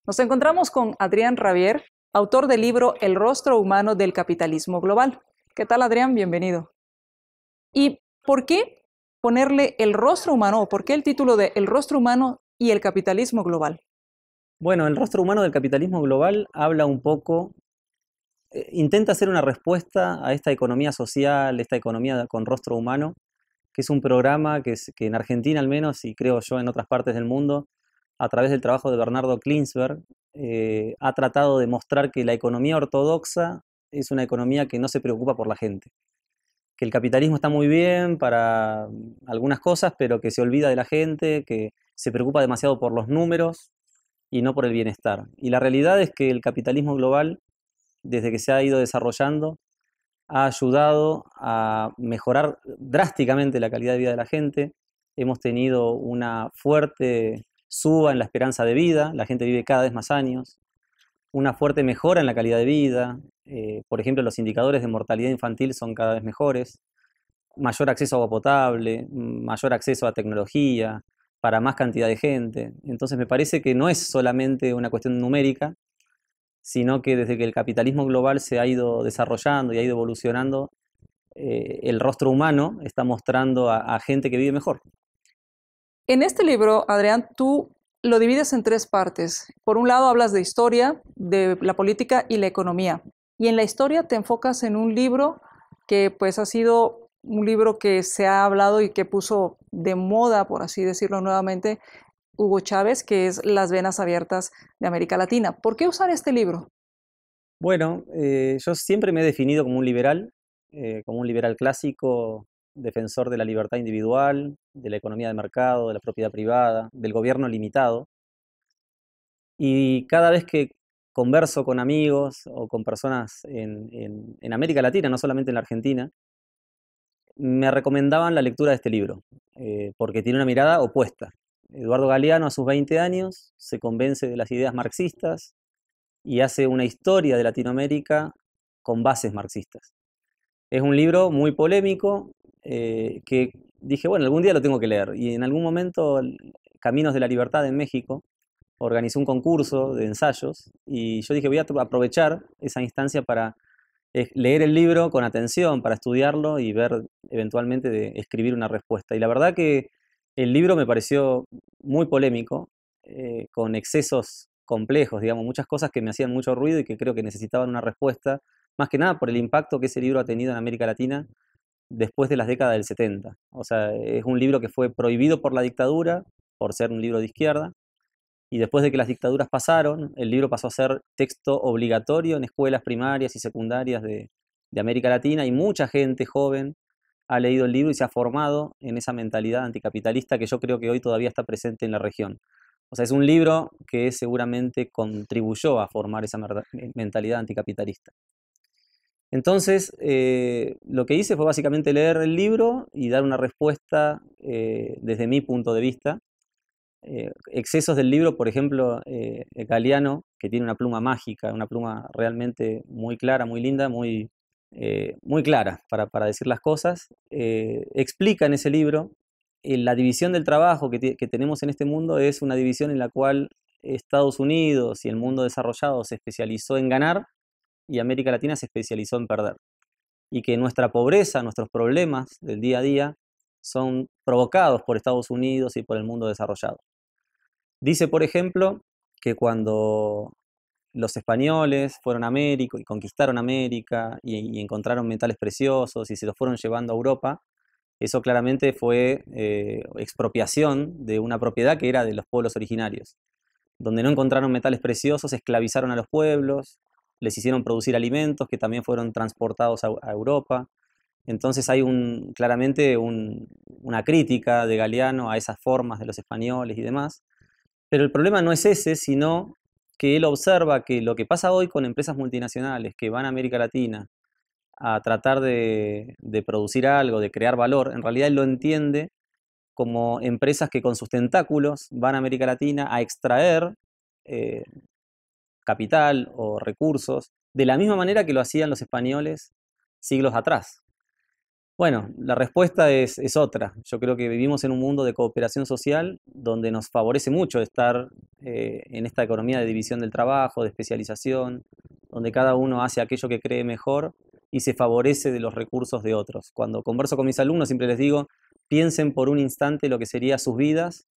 Nos encontramos con Adrián Rabier, autor del libro El rostro humano del capitalismo global. ¿Qué tal, Adrián? Bienvenido. ¿Y por qué ponerle el rostro humano o por qué el título de El rostro humano y el capitalismo global? Bueno, el rostro humano del capitalismo global habla un poco, intenta hacer una respuesta a esta economía social, esta economía con rostro humano, que es un programa que en Argentina al menos, y creo yo en otras partes del mundo, a través del trabajo de Bernardo Klinsberg, ha tratado de mostrar que la economía ortodoxa es una economía que no se preocupa por la gente, que el capitalismo está muy bien para algunas cosas, pero que se olvida de la gente, que se preocupa demasiado por los números y no por el bienestar. Y la realidad es que el capitalismo global, desde que se ha ido desarrollando, ha ayudado a mejorar drásticamente la calidad de vida de la gente. Hemos tenido una fuerte suba en la esperanza de vida, la gente vive cada vez más años, una fuerte mejora en la calidad de vida, por ejemplo, los indicadores de mortalidad infantil son cada vez mejores, mayor acceso a agua potable, mayor acceso a tecnología, para más cantidad de gente. Entonces me parece que no es solamente una cuestión numérica, sino que desde que el capitalismo global se ha ido desarrollando y ha ido evolucionando, el rostro humano está mostrando a gente que vive mejor. En este libro, Adrián, tú lo divides en tres partes. Por un lado hablas de historia, de la política y la economía. Y en la historia te enfocas en un libro que pues ha sido un libro que se ha hablado y que puso de moda, por así decirlo nuevamente, Hugo Chávez, que es Las venas abiertas de América Latina. ¿Por qué usar este libro? Bueno, yo siempre me he definido como un liberal clásico, defensor de la libertad individual, de la economía de mercado, de la propiedad privada, del gobierno limitado. Y cada vez que converso con amigos o con personas en América Latina, no solamente en la Argentina, me recomendaban la lectura de este libro, porque tiene una mirada opuesta. Eduardo Galeano, a sus 20 años, se convence de las ideas marxistas y hace una historia de Latinoamérica con bases marxistas. Es un libro muy polémico, que dije, bueno, algún día lo tengo que leer. Y en algún momento, Caminos de la Libertad en México organizó un concurso de ensayos y yo dije, voy a aprovechar esa instancia para leer el libro con atención, para estudiarlo y ver eventualmente de escribir una respuesta. Y la verdad que el libro me pareció muy polémico, con excesos complejos, digamos, muchas cosas que me hacían mucho ruido y que creo que necesitaban una respuesta, más que nada por el impacto que ese libro ha tenido en América Latina después de las décadas del 70. O sea, es un libro que fue prohibido por la dictadura, por ser un libro de izquierda, y después de que las dictaduras pasaron, el libro pasó a ser texto obligatorio en escuelas primarias y secundarias de América Latina y mucha gente joven ha leído el libro y se ha formado en esa mentalidad anticapitalista que yo creo que hoy todavía está presente en la región. O sea, es un libro que seguramente contribuyó a formar esa mentalidad anticapitalista. Entonces, lo que hice fue básicamente leer el libro y dar una respuesta, desde mi punto de vista. Excesos del libro, por ejemplo, Galeano, que tiene una pluma mágica, una pluma realmente muy clara, muy linda, muy clara para decir las cosas, explica en ese libro, la división del trabajo que tenemos en este mundo es una división en la cual Estados Unidos y el mundo desarrollado se especializó en ganar y América Latina se especializó en perder. Y que nuestra pobreza, nuestros problemas del día a día son provocados por Estados Unidos y por el mundo desarrollado. Dice, por ejemplo, que cuando los españoles fueron a América y conquistaron América y encontraron metales preciosos y se los fueron llevando a Europa, eso claramente fue, expropiación de una propiedad que era de los pueblos originarios. Donde no encontraron metales preciosos, esclavizaron a los pueblos, les hicieron producir alimentos que también fueron transportados a Europa. Entonces hay claramente una crítica de Galeano a esas formas de los españoles y demás. Pero el problema no es ese, sino que él observa que lo que pasa hoy con empresas multinacionales que van a América Latina a tratar de producir algo, de crear valor, en realidad él lo entiende como empresas que con sus tentáculos van a América Latina a extraer, eh, capital o recursos, de la misma manera que lo hacían los españoles siglos atrás. Bueno, la respuesta es otra. Yo creo que vivimos en un mundo de cooperación social donde nos favorece mucho estar en esta economía de división del trabajo, de especialización, donde cada uno hace aquello que cree mejor y se favorece de los recursos de otros. Cuando converso con mis alumnos siempre les digo, piensen por un instante lo que serían sus vidas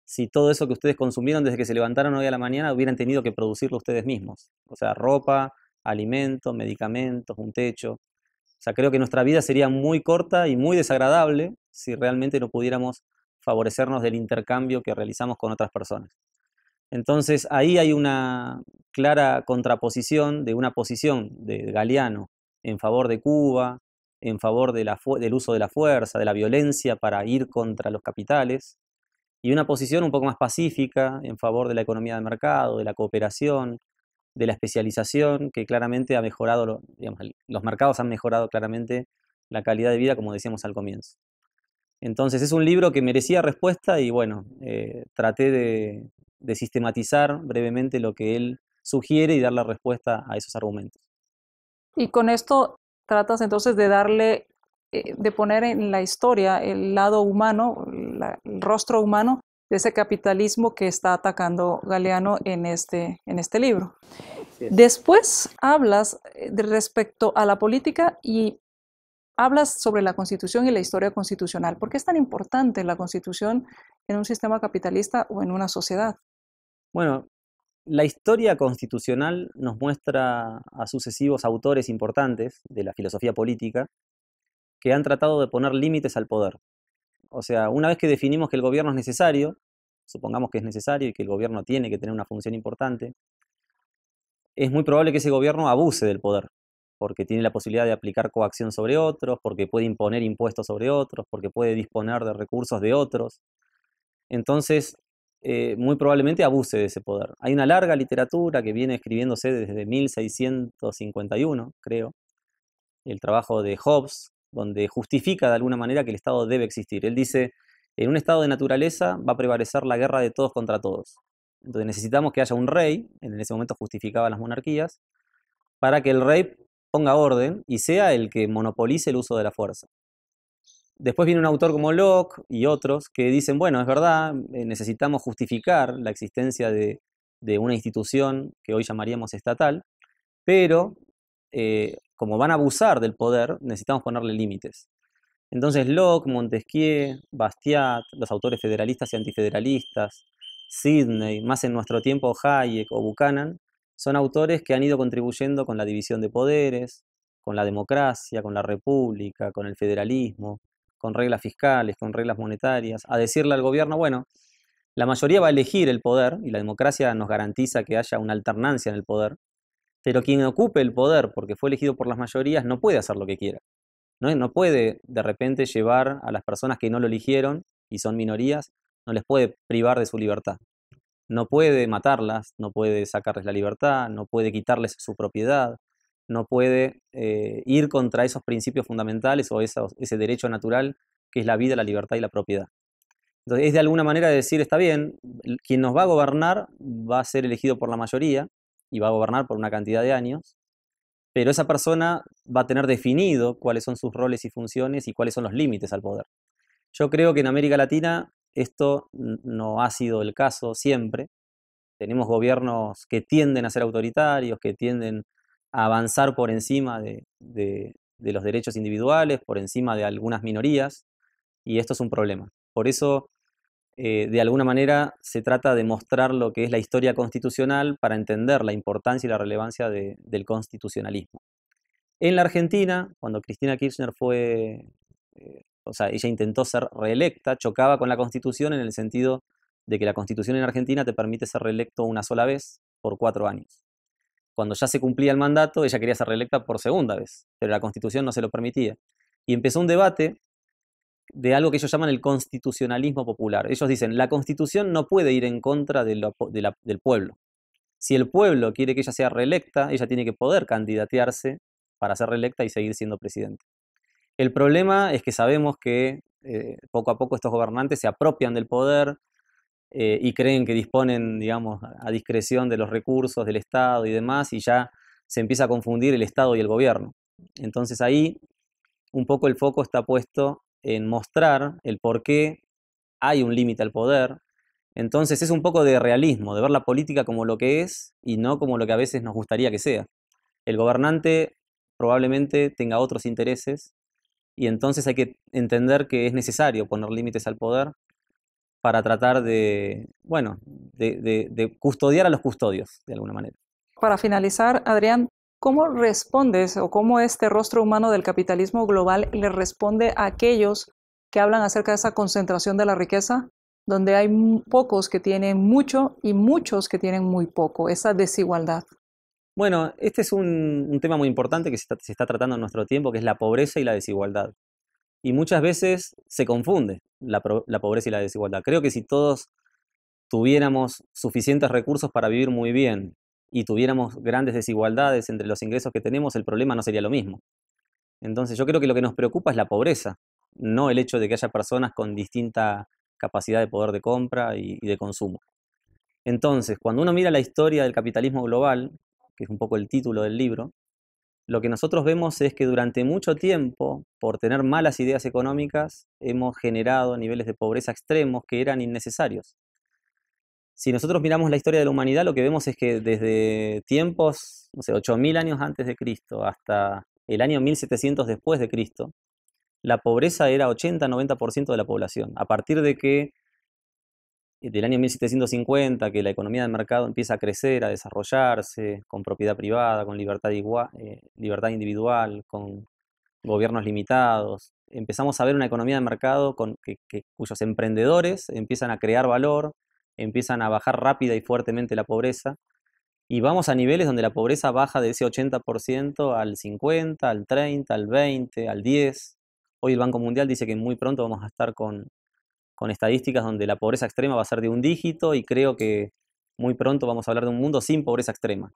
si todo eso que ustedes consumieron desde que se levantaron hoy a la mañana hubieran tenido que producirlo ustedes mismos. O sea, ropa, alimentos, medicamentos, un techo. O sea, creo que nuestra vida sería muy corta y muy desagradable si realmente no pudiéramos favorecernos del intercambio que realizamos con otras personas. Entonces, ahí hay una clara contraposición de una posición de Galeano en favor de Cuba, en favor de del uso de la fuerza, de la violencia para ir contra los capitales, y una posición un poco más pacífica en favor de la economía de mercado, de la cooperación, de la especialización, que claramente ha mejorado, digamos, los mercados han mejorado claramente la calidad de vida, como decíamos al comienzo. Entonces es un libro que merecía respuesta y bueno, traté de sistematizar brevemente lo que él sugiere y dar la respuesta a esos argumentos. Y con esto tratas entonces de darle, de poner en la historia el lado humano, el rostro humano de ese capitalismo que está atacando Galeano en este libro. Después hablas respecto a la política y hablas sobre la Constitución y la historia constitucional. ¿Por qué es tan importante la Constitución en un sistema capitalista o en una sociedad? Bueno, la historia constitucional nos muestra a sucesivos autores importantes de la filosofía política que han tratado de poner límites al poder. O sea, una vez que definimos que el gobierno es necesario, supongamos que es necesario y que el gobierno tiene que tener una función importante, es muy probable que ese gobierno abuse del poder, porque tiene la posibilidad de aplicar coacción sobre otros, porque puede imponer impuestos sobre otros, porque puede disponer de recursos de otros. Entonces, muy probablemente abuse de ese poder. Hay una larga literatura que viene escribiéndose desde 1651, creo, el trabajo de Hobbes, donde justifica de alguna manera que el Estado debe existir. Él dice, en un estado de naturaleza va a prevalecer la guerra de todos contra todos. Entonces necesitamos que haya un rey, en ese momento justificaba las monarquías, para que el rey ponga orden y sea el que monopolice el uso de la fuerza. Después viene un autor como Locke y otros que dicen, bueno, es verdad, necesitamos justificar la existencia de una institución que hoy llamaríamos estatal, pero como van a abusar del poder, necesitamos ponerle límites. Entonces Locke, Montesquieu, Bastiat, los autores federalistas y antifederalistas, Sidney, más en nuestro tiempo Hayek o Buchanan, son autores que han ido contribuyendo con la división de poderes, con la democracia, con la república, con el federalismo, con reglas fiscales, con reglas monetarias, a decirle al gobierno, bueno, la mayoría va a elegir el poder y la democracia nos garantiza que haya una alternancia en el poder, pero quien ocupe el poder porque fue elegido por las mayorías no puede hacer lo que quiera. No puede de repente llevar a las personas que no lo eligieron y son minorías, no les puede privar de su libertad. No puede matarlas, no puede sacarles la libertad, no puede quitarles su propiedad, no puede ir contra esos principios fundamentales o ese derecho natural que es la vida, la libertad y la propiedad. Entonces es de alguna manera decir, está bien, quien nos va a gobernar va a ser elegido por la mayoría y va a gobernar por una cantidad de años, pero esa persona va a tener definido cuáles son sus roles y funciones y cuáles son los límites al poder. Yo creo que en América Latina esto no ha sido el caso siempre. Tenemos gobiernos que tienden a ser autoritarios, que tienden a avanzar por encima de los derechos individuales, por encima de algunas minorías, y esto es un problema. Por eso, de alguna manera, se trata de mostrar lo que es la historia constitucional para entender la importancia y la relevancia del constitucionalismo. En la Argentina, cuando Cristina Kirchner fue, o sea, ella intentó ser reelecta, chocaba con la Constitución en el sentido de que la Constitución en Argentina te permite ser reelecto una sola vez por 4 años. Cuando ya se cumplía el mandato, ella quería ser reelecta por segunda vez, pero la Constitución no se lo permitía. Y empezó un debate de algo que ellos llaman el constitucionalismo popular. Ellos dicen, la Constitución no puede ir en contra del pueblo. Si el pueblo quiere que ella sea reelecta, ella tiene que poder candidatearse para ser reelecta y seguir siendo presidente. El problema es que sabemos que poco a poco estos gobernantes se apropian del poder y creen que disponen, digamos, a discreción de los recursos del Estado y demás, y ya se empieza a confundir el Estado y el gobierno. Entonces ahí un poco el foco está puesto en mostrar el por qué hay un límite al poder. Entonces es un poco de realismo, de ver la política como lo que es y no como lo que a veces nos gustaría que sea. El gobernante probablemente tenga otros intereses y entonces hay que entender que es necesario poner límites al poder para tratar de, bueno, de custodiar a los custodios, de alguna manera. Para finalizar, Adrián, ¿cómo respondes o cómo este rostro humano del capitalismo global le responde a aquellos que hablan acerca de esa concentración de la riqueza, donde hay pocos que tienen mucho y muchos que tienen muy poco, esa desigualdad? Bueno, este es un tema muy importante que se está tratando en nuestro tiempo, que es la pobreza y la desigualdad. Y muchas veces se confunde la pobreza y la desigualdad. Creo que si todos tuviéramos suficientes recursos para vivir muy bien y tuviéramos grandes desigualdades entre los ingresos que tenemos, el problema no sería lo mismo. Entonces yo creo que lo que nos preocupa es la pobreza, no el hecho de que haya personas con distinta capacidad de poder de compra y de consumo. Entonces, cuando uno mira la historia del capitalismo global, que es un poco el título del libro, lo que nosotros vemos es que durante mucho tiempo, por tener malas ideas económicas, hemos generado niveles de pobreza extremos que eran innecesarios. Si nosotros miramos la historia de la humanidad, lo que vemos es que desde tiempos, no sé, 8.000 años antes de Cristo hasta el año 1700 después de Cristo, la pobreza era 80-90% de la población. A partir de que del año 1750, que la economía del mercado empieza a crecer, a desarrollarse, con propiedad privada, con libertad individual, con gobiernos limitados, empezamos a ver una economía de mercado cuyos emprendedores empiezan a crear valor, empiezan a bajar rápida y fuertemente la pobreza, y vamos a niveles donde la pobreza baja de ese 80% al 50%, al 30%, al 20%, al 10%. Hoy el Banco Mundial dice que muy pronto vamos a estar con estadísticas donde la pobreza extrema va a ser de un dígito y creo que muy pronto vamos a hablar de un mundo sin pobreza extrema.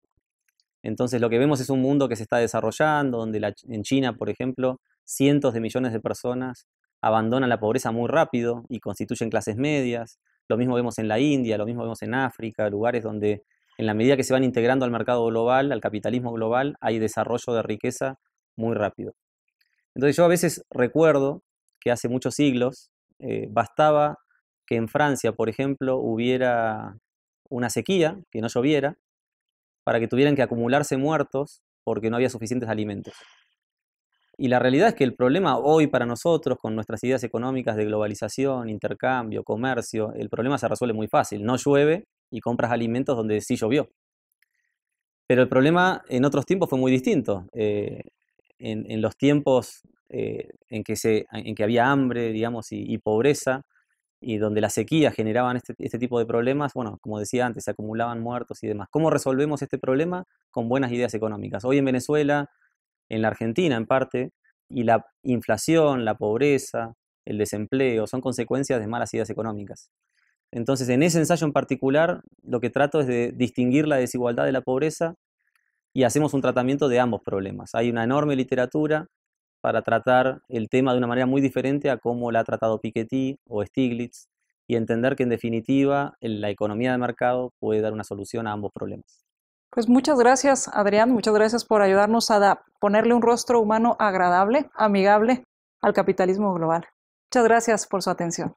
Entonces lo que vemos es un mundo que se está desarrollando, donde en China, por ejemplo, cientos de millones de personas abandonan la pobreza muy rápido y constituyen clases medias. Lo mismo vemos en la India, lo mismo vemos en África, lugares donde en la medida que se van integrando al mercado global, al capitalismo global, hay desarrollo de riqueza muy rápido. Entonces yo a veces recuerdo que hace muchos siglos bastaba que en Francia, por ejemplo, hubiera una sequía, que no lloviera, para que tuvieran que acumularse muertos porque no había suficientes alimentos. Y la realidad es que el problema hoy para nosotros, con nuestras ideas económicas de globalización, intercambio, comercio, el problema se resuelve muy fácil. No llueve y compras alimentos donde sí llovió. Pero el problema en otros tiempos fue muy distinto. En los tiempos en que había hambre, digamos, y pobreza, y donde las sequías generaban este tipo de problemas, bueno, como decía antes, se acumulaban muertos y demás. ¿Cómo resolvemos este problema? Con buenas ideas económicas. Hoy en Venezuela, en la Argentina en parte, y la inflación, la pobreza, el desempleo, son consecuencias de malas ideas económicas. Entonces, en ese ensayo en particular, lo que trato es de distinguir la desigualdad de la pobreza y hacemos un tratamiento de ambos problemas. Hay una enorme literatura para tratar el tema de una manera muy diferente a cómo la ha tratado Piketty o Stiglitz y entender que en definitiva la economía de mercado puede dar una solución a ambos problemas. Pues muchas gracias, Adrián, muchas gracias por ayudarnos a ponerle un rostro humano agradable, amigable al capitalismo global. Muchas gracias por su atención.